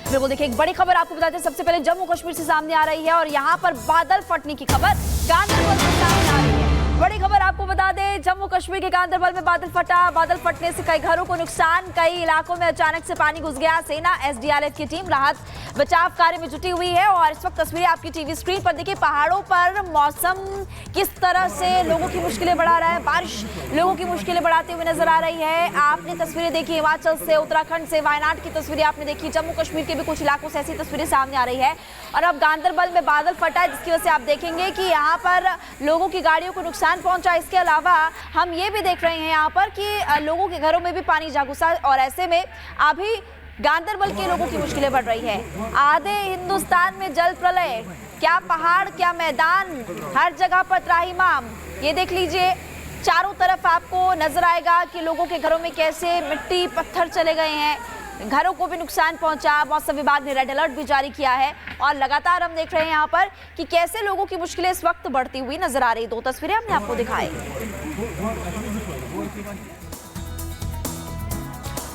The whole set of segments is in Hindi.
बिल्कुल देखिए, एक बड़ी खबर आपको बताते हैं। सबसे पहले जम्मू कश्मीर से सामने आ रही है और यहाँ पर बादल फटने की खबर गांदरबल से सामने आ रही है। बड़ी खबर आपको बता दें, जम्मू कश्मीर के गांदरबल में बादल फटा। बादल फटने से कई घरों को नुकसान, कई इलाकों में अचानक से पानी घुस गया। सेना, एसडीआरएफ की टीम राहत बचाव कार्य में जुटी हुई है और इस वक्त तस्वीरें आपकी टीवी स्क्रीन पर देखिए। पहाड़ों पर मौसम किस तरह से लोगों की मुश्किलें बढ़ा रहा है, बारिश लोगों की मुश्किलें बढ़ाते हुए नजर आ रही है। आपने तस्वीरें देखी हिमाचल से, उत्तराखंड से, वायनाड की तस्वीरें आपने देखी, जम्मू कश्मीर के भी कुछ इलाकों से ऐसी तस्वीरें सामने आ रही है। और अब गांदरबल में बादल फटा है, जिसकी वजह से आप देखेंगे कि यहाँ पर लोगों की गाड़ियों को नुकसान पहुंचा। इसके अलावा हम ये भी देख रहे हैं यहाँ पर कि लोगों के घरों में भी पानी जा घुसा और ऐसे में अभी गांदरबल के लोगों की मुश्किलें बढ़ रही है। आधे हिंदुस्तान में जल प्रलय, क्या पहाड़ क्या मैदान, हर जगह पर त्राहिमाम। ये देख लीजिए, चारों तरफ आपको नजर आएगा कि लोगों के घरों में कैसे मिट्टी पत्थर चले गए हैं, घरों को भी नुकसान पहुंचा। मौसम विभाग ने रेड अलर्ट भी जारी किया है और लगातार हम देख रहे हैं यहाँ पर कि कैसे लोगों की मुश्किलें इस वक्त बढ़ती हुई नजर आ रही। दो तस्वीरें हमने आपको दिखाई।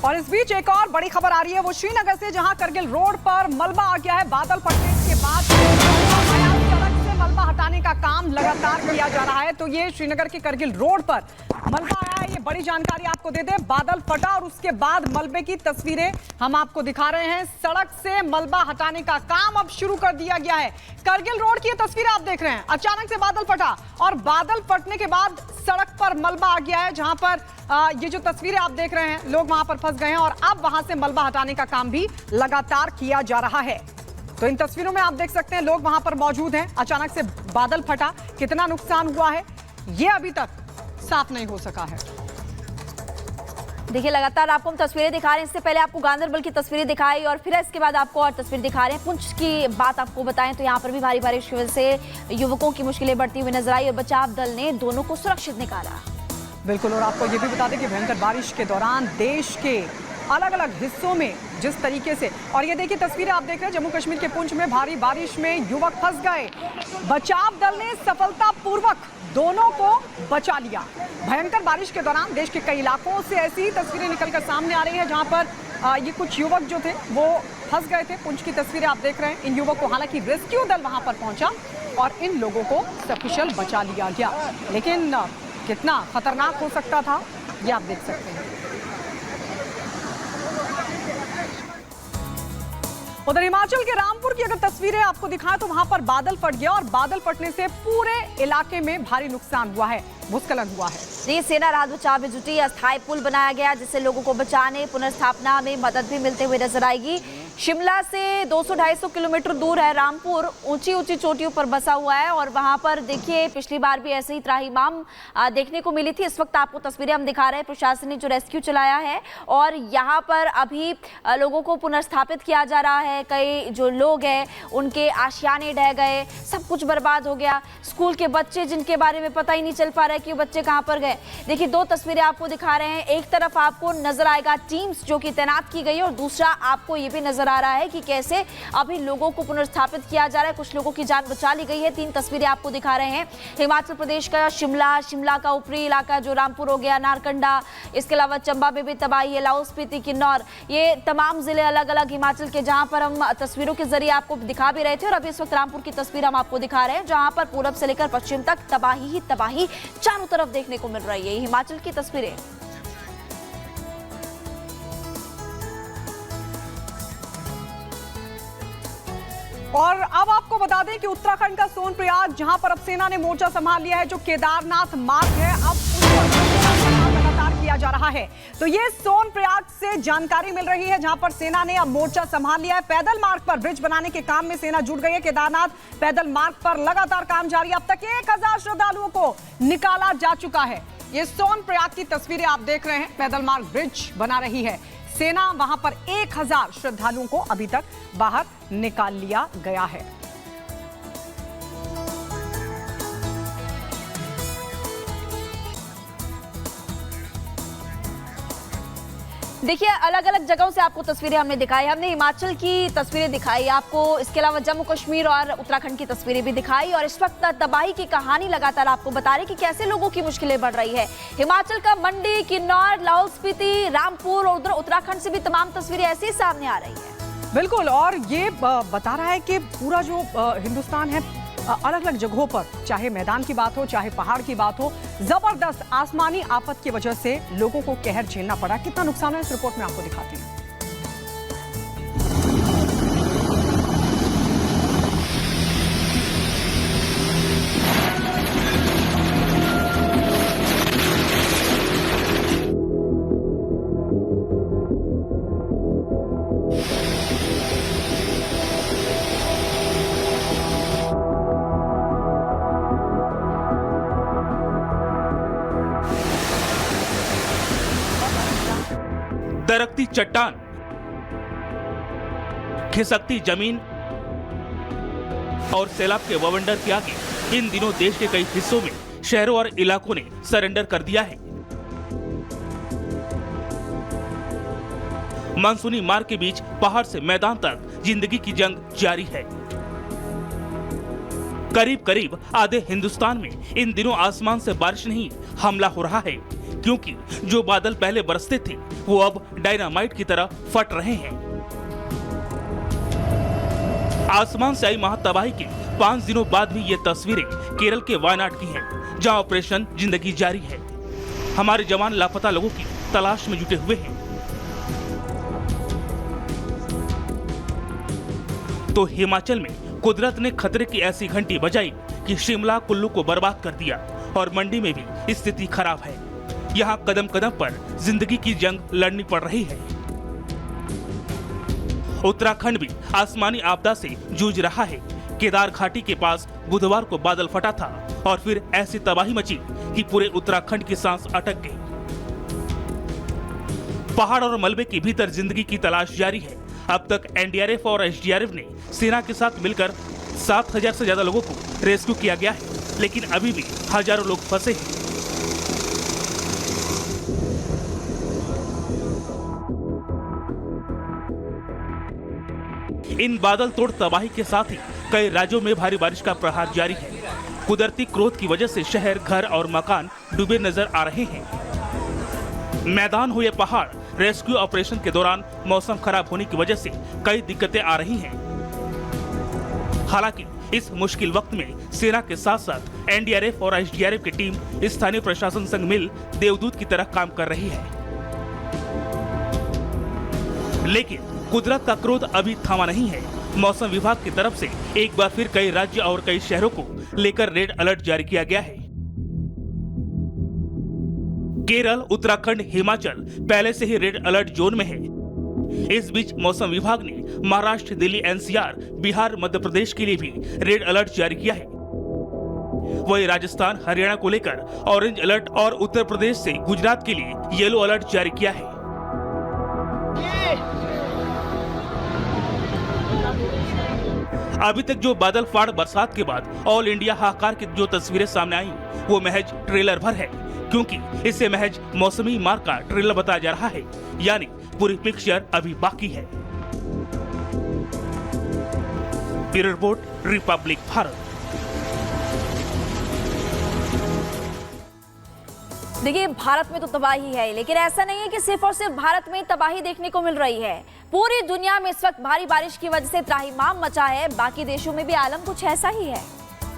और इस बीच एक और बड़ी खबर आ रही है, वो श्रीनगर से, जहां करगिल रोड पर मलबा आ गया है। बादल फटने के बाद सड़क से मलबा हटाने का काम लगातार किया जा रहा है। तो ये श्रीनगर के करगिल रोड पर मलबा आया है, ये बड़ी जानकारी आपको दे दें। बादल फटा और उसके बाद मलबे की तस्वीरें हम आपको दिखा रहे हैं। सड़क से मलबा हटाने का काम अब शुरू कर दिया गया है। करगिल रोड की तस्वीरें आप देख रहे हैं। अचानक से बादल फटा और बादल फटने के बाद सड़क पर मलबा आ गया है, जहां पर ये जो तस्वीरें आप देख रहे हैं, लोग वहां पर फंस गए हैं और अब वहां से मलबा हटाने का काम भी लगातार किया जा रहा है। तो इन तस्वीरों में आप देख सकते हैं लोग वहां पर मौजूद हैं। अचानक से बादल फटा, कितना नुकसान हुआ है ये अभी तक साफ नहीं हो सका है। देखिए, लगातार आपको हम तस्वीरें दिखा रहे हैं। इससे पहले आपको गांदरबल की तस्वीरें दिखाई और फिर इसके बाद आपको और तस्वीर दिखा रहे हैं। पुंछ की बात आपको बताएं तो यहाँ पर भी भारी बारिश की वजह से युवकों की मुश्किलें बढ़ती हुई नजर आई और बचाव दल ने दोनों को सुरक्षित निकाला। बिल्कुल, और आपको ये भी बता दें कि भयंकर बारिश के दौरान देश के अलग अलग हिस्सों में जिस तरीके से, और ये देखिए तस्वीरें आप देख रहे हैं, जम्मू कश्मीर के पुंछ में भारी बारिश में युवक फंस गए। बचाव दल ने सफलतापूर्वक दोनों को बचा लिया। भयंकर बारिश के दौरान देश के कई इलाकों से ऐसी तस्वीरें निकलकर सामने आ रही हैं, जहां पर ये कुछ युवक जो थे वो फंस गए थे। पुंछ की तस्वीरें आप देख रहे हैं। इन युवक को हालांकि रेस्क्यू दल वहां पर पहुंचा और इन लोगों को सकुशल बचा लिया गया, लेकिन कितना खतरनाक हो सकता था ये आप देख सकते हैं। उधर हिमाचल के रामपुर की अगर तस्वीरें आपको दिखाएं तो वहां पर बादल फट गया और बादल फटने से पूरे इलाके में भारी नुकसान हुआ है, भूस्खलन हुआ है। जी, सेना राहत बचाव में जुटी, अस्थायी पुल बनाया गया जिससे लोगों को बचाने, पुनर्स्थापना में मदद भी मिलते हुए नजर आएगी। शिमला से 200-250 किलोमीटर दूर है रामपुर, ऊंची ऊंची चोटियों पर बसा हुआ है और वहां पर देखिए पिछली बार भी ऐसे ही त्राहिमाम देखने को मिली थी। इस वक्त आपको तस्वीरें हम दिखा रहे हैं। प्रशासन ने जो रेस्क्यू चलाया है और यहाँ पर अभी लोगों को पुनर्स्थापित किया जा रहा है। कई जो लोग हैं उनके आशियाने ढह गए, सब कुछ बर्बाद हो गया। स्कूल के बच्चे जिनके बारे में पता ही नहीं चल पा रहा है कि वो बच्चे कहाँ पर गए। देखिए, दो तस्वीरें आपको दिखा रहे हैं। एक तरफ आपको नजर आएगा टीम्स जो कि तैनात की गई है और दूसरा आपको ये भी नजर आ रहा है कि कैसे अभी लोगों को पुनर्स्थापित किया जा रहा है। कुछ लोगों की जान बचा ली गई है। तीन तस्वीरें आपको दिखा रहे हैं। हिमाचल प्रदेश का शिमला का ऊपरी इलाका जो रामपुर हो गया, नारकंडा, इसके अलावा चंबा में भी तबाही है, लाहौल स्पीति, किन्नौर, ये तमाम जिले अलग अलग हिमाचल के, जहां पर हम तस्वीरों के जरिए आपको दिखा भी रहे थे। और अभी इस वक्त रामपुर की तस्वीर हम आपको दिखा रहे हैं, जहां पर पूरब से लेकर पश्चिम तक तबाही ही तबाही चारों तरफ देखने को मिल रही है। हिमाचल की तस्वीरें। और अब आपको बता दें कि उत्तराखंड का सोनप्रयाग, जहां पर अब सेना ने मोर्चा संभाल लिया है, जो केदारनाथ मार्ग है, अब उस पर लगातार किया जा रहा है। तो ये सोनप्रयाग से जानकारी मिल रही है, जहां पर सेना ने अब मोर्चा संभाल लिया है। पैदल मार्ग पर ब्रिज बनाने के काम में सेना जुट गई है। केदारनाथ पैदल मार्ग पर लगातार काम जारी है। अब तक 1000 श्रद्धालुओं को निकाला जा चुका है। ये सोनप्रयाग की तस्वीरें आप देख रहे हैं। पैदल मार्ग ब्रिज बना रही है सेना, वहां पर 1000 श्रद्धालुओं को अभी तक बाहर निकाल लिया गया है। देखिए, अलग अलग जगहों से आपको तस्वीरें हमने दिखाई। हमने हिमाचल की तस्वीरें दिखाई आपको, इसके अलावा जम्मू कश्मीर और उत्तराखंड की तस्वीरें भी दिखाई और इस वक्त तबाही की कहानी लगातार आपको बता रहे कि कैसे लोगों की मुश्किलें बढ़ रही है। हिमाचल का मंडी, किन्नौर, लाहौल स्पीति, रामपुर और उधर उत्तराखंड से भी तमाम तस्वीरें ऐसी सामने आ रही है। बिल्कुल, और ये बता रहा है कि पूरा जो हिंदुस्तान है अलग अलग जगहों पर, चाहे मैदान की बात हो चाहे पहाड़ की बात हो, जबरदस्त आसमानी आफत की वजह से लोगों को कहर झेलना पड़ा। कितना नुकसान है इस रिपोर्ट में आपको दिखाते हैं। दरकती चट्टान, खिसकती जमीन और सैलाब के बवंडर के आगे इन दिनों देश के कई हिस्सों में शहरों और इलाकों ने सरेंडर कर दिया है। मानसूनी मार के बीच पहाड़ से मैदान तक जिंदगी की जंग जारी है। करीब करीब आधे हिंदुस्तान में इन दिनों आसमान से बारिश नहीं हमला हो रहा है, क्योंकि जो बादल पहले बरसते थे वो अब डायनामाइट की तरह फट रहे हैं। आसमान से आई महातबाही के 5 दिनों बाद भी ये तस्वीरें केरल के वायनाड की हैं, जहां ऑपरेशन जिंदगी जारी है। हमारे जवान लापता लोगों की तलाश में जुटे हुए हैं। तो हिमाचल में कुदरत ने खतरे की ऐसी घंटी बजाई कि शिमला कुल्लू को बर्बाद कर दिया और मंडी में भी स्थिति खराब है। यहाँ कदम कदम पर जिंदगी की जंग लड़नी पड़ रही है। उत्तराखंड भी आसमानी आपदा से जूझ रहा है। केदार घाटी के पास बुधवार को बादल फटा था और फिर ऐसी तबाही मची कि पूरे उत्तराखंड की सांस अटक गई। पहाड़ और मलबे के भीतर जिंदगी की तलाश जारी है। अब तक एनडीआरएफ और एसडीआरएफ ने सेना के साथ मिलकर 7,000 से ज्यादा लोगों को रेस्क्यू किया गया है, लेकिन अभी भी हजारों लोग फंसे हैं। इन बादल तोड़ तबाही के साथ ही कई राज्यों में भारी बारिश का प्रहार जारी है। कुदरती क्रोध की वजह से शहर, घर और मकान डूबे नजर आ रहे हैं। मैदान हो या पहाड़, रेस्क्यू ऑपरेशन के दौरान मौसम खराब होने की वजह से कई दिक्कतें आ रही हैं। हालांकि इस मुश्किल वक्त में सेना के साथ साथ एनडीआरएफ और एसडीआरएफ की टीम स्थानीय प्रशासन संग मिल देवदूत की तरह काम कर रही है। लेकिन कुदरत का क्रोध अभी थमा नहीं है। मौसम विभाग की तरफ से एक बार फिर कई राज्य और कई शहरों को लेकर रेड अलर्ट जारी किया गया है। केरल, उत्तराखंड, हिमाचल पहले से ही रेड अलर्ट जोन में है। इस बीच मौसम विभाग ने महाराष्ट्र, दिल्ली, एनसीआर, बिहार, मध्य प्रदेश के लिए भी रेड अलर्ट जारी किया है। वही राजस्थान, हरियाणा को लेकर ऑरेंज अलर्ट और उत्तर प्रदेश से गुजरात के लिए येलो अलर्ट जारी किया है। अभी तक जो बादल फाड़ बरसात के बाद ऑल इंडिया हाहाकार की जो तस्वीरें सामने आई वो महज ट्रेलर भर है, क्योंकि इसे महज मौसमी मार का ट्रेलर बताया जा रहा है, यानी पूरी पिक्चर अभी बाकी है। Bureau report, Republic Bharat. देखिए, भारत में तो तबाही है, लेकिन ऐसा नहीं है कि सिर्फ और सिर्फ भारत में तबाही देखने को मिल रही है। पूरी दुनिया में इस वक्त भारी बारिश की वजह से त्राहिमाम मचा है। बाकी देशों में भी आलम कुछ ऐसा ही है।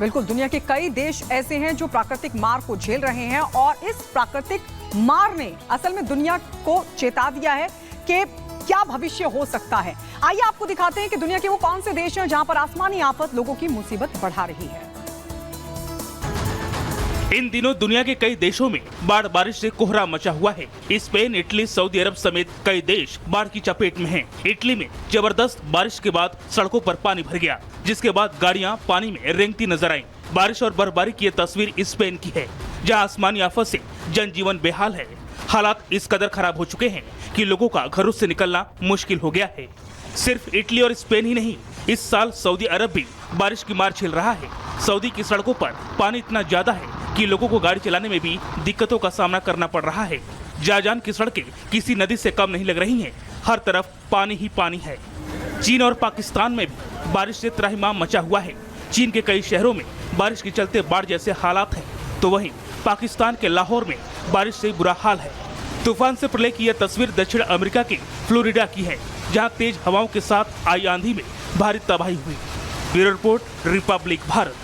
बिल्कुल, दुनिया के कई देश ऐसे हैं जो प्राकृतिक मार को झेल रहे हैं, और इस प्राकृतिक मार ने असल में दुनिया को चेता दिया है कि क्या भविष्य हो सकता है। आइए आपको दिखाते हैं कि दुनिया के वो कौन से देश हैं जहां पर आसमानी आफत लोगों की मुसीबत बढ़ा रही है। इन दिनों दुनिया के कई देशों में बाढ़ बारिश से कोहरा मचा हुआ है। स्पेन, इटली, सऊदी अरब समेत कई देश बाढ़ की चपेट में हैं। इटली में जबरदस्त बारिश के बाद सड़कों पर पानी भर गया, जिसके बाद गाड़ियां पानी में रेंगती नजर आईं। बारिश और बर्फबारी की ये तस्वीर स्पेन की है, जहां आसमानी आफत से जनजीवन बेहाल है। हालात इस कदर खराब हो चुके हैं कि लोगों का घरों से निकलना मुश्किल हो गया है। सिर्फ इटली और स्पेन ही नहीं, इस साल सऊदी अरब भी बारिश की मार झेल रहा है। सऊदी की सड़कों पर पानी इतना ज्यादा है कि लोगों को गाड़ी चलाने में भी दिक्कतों का सामना करना पड़ रहा है। जाजान की सड़कें किसी नदी से कम नहीं लग रही हैं। हर तरफ पानी ही पानी है। चीन और पाकिस्तान में भी बारिश से त्राहिमाम मचा हुआ है। चीन के कई शहरों में बारिश के चलते बाढ़ जैसे हालात हैं, तो वहीं पाकिस्तान के लाहौर में बारिश से बुरा हाल है। तूफान से प्रलय की यह तस्वीर दक्षिण अमेरिका के फ्लोरिडा की है। जहां तेज हवाओं के साथ आई आंधी में भारी तबाही हुई। Bureau report, Republic Bharat.